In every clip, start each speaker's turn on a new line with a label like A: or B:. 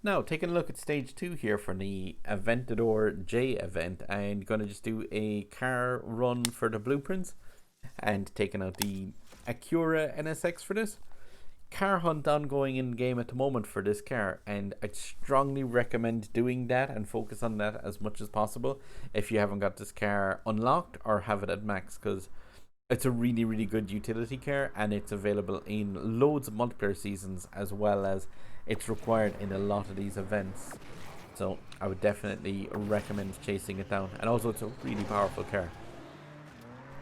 A: Now, taking a look at stage 2 here for the Aventador J event, and going to just do a car run for the blueprints and taking out the Acura NSX for this. Car hunt ongoing in game at the moment for this car, and I'd strongly recommend doing that and focus on that as much as possible if you haven't got this car unlocked or have it at max, because it's a really good utility car and it's available in loads of multiplayer seasons, as well as it's required in a lot of these events. So I would definitely recommend chasing it down, and also it's a really powerful car.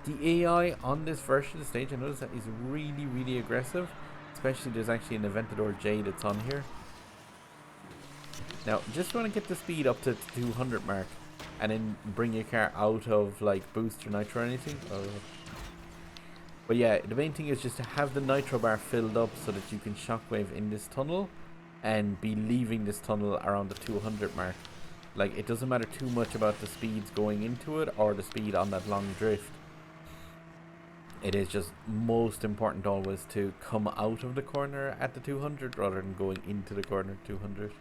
A: The AI on this version of the stage, I noticed that is really aggressive, especially there's actually an Aventador J that's on here. Now just want to get the speed up to the 200 mark and then bring your car out of like boost or nitro or anything. But yeah, the main thing is just to have the nitro bar filled up so that you can shockwave in this tunnel and be leaving this tunnel around the 200 mark. Like, it doesn't matter too much about the speeds going into it or the speed on that long drift. It is just most important always to come out of the corner at the 200 rather than going into the corner at 200.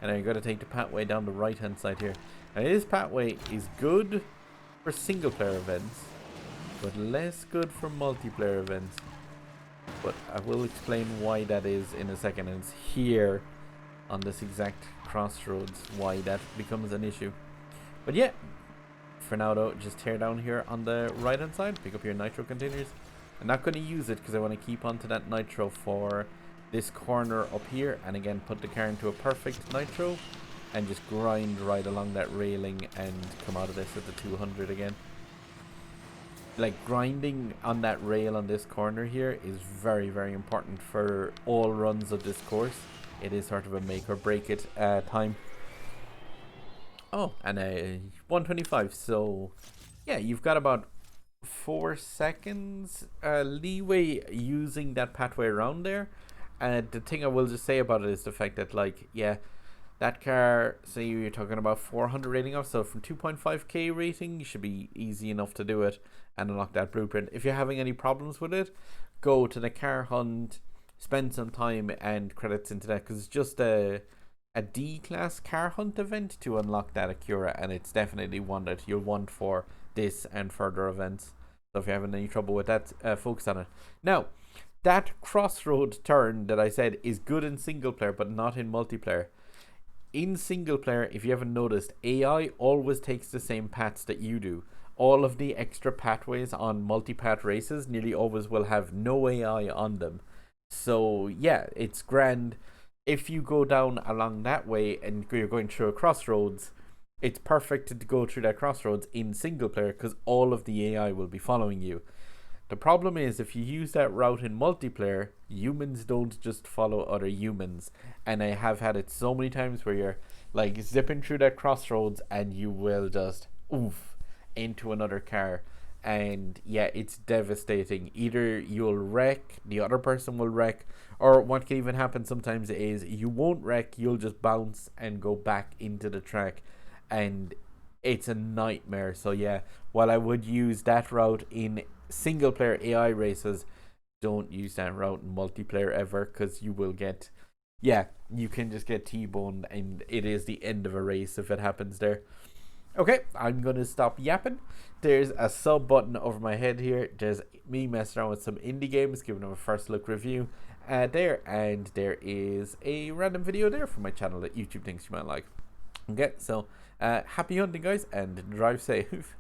A: And now you've got to take the pathway down the right hand side here. Now this pathway is good for single player events, but less good for multiplayer events. But I will explain why that is in a second, and it's here on this exact crossroads why that becomes an issue. But yeah, for now though, just tear down here on the right hand side, pick up your nitro containers. I'm not going to use it because I want to keep onto that nitro for this corner up here, and again put the car into a perfect nitro and just grind right along that railing and come out of this at the 200 again. Like, grinding on that rail on this corner here is very important for all runs of this course. It is sort of a make or break it time. Oh, and 125. So yeah, you've got about 4 seconds leeway using that pathway around there. And the thing I will just say about it is the fact that, like, yeah, that car, say you're talking about 400 rating off, so from 2.5k rating, you should be easy enough to do it and unlock that blueprint. If you're having any problems with it, go to the car hunt, spend some time and credits into that, because it's just a D-class car hunt event to unlock that Acura, and it's definitely one that you'll want for this and further events. So if you're having any trouble with that, focus on it. Now, that crossroad turn that I said is good in single player, but not in multiplayer. In single player, if you haven't noticed, AI always takes the same paths that you do. All of the extra pathways on multi-path races nearly always will have no AI on them. So yeah, it's grand. If you go down along that way and you're going through a crossroads, it's perfect to go through that crossroads in single player because all of the AI will be following you. The problem is, if you use that route in multiplayer, humans don't just follow other humans. And I have had it so many times where you're like zipping through that crossroads and you will just oof into another car. And yeah, it's devastating. Either you'll wreck, the other person will wreck, or what can even happen sometimes is you won't wreck, you'll just bounce and go back into the track. And it's a nightmare. So yeah, while I would use that route in single player AI races, don't use that route in multiplayer ever, because you will get, yeah, you can just get T-boned and it is the end of a race if it happens there. Okay, I'm gonna stop yapping. There's a sub button over my head here. There's me messing around with some indie games, giving them a first look review there, and there is a random video there from my channel that YouTube thinks you might like. Okay, so happy hunting guys, and drive safe.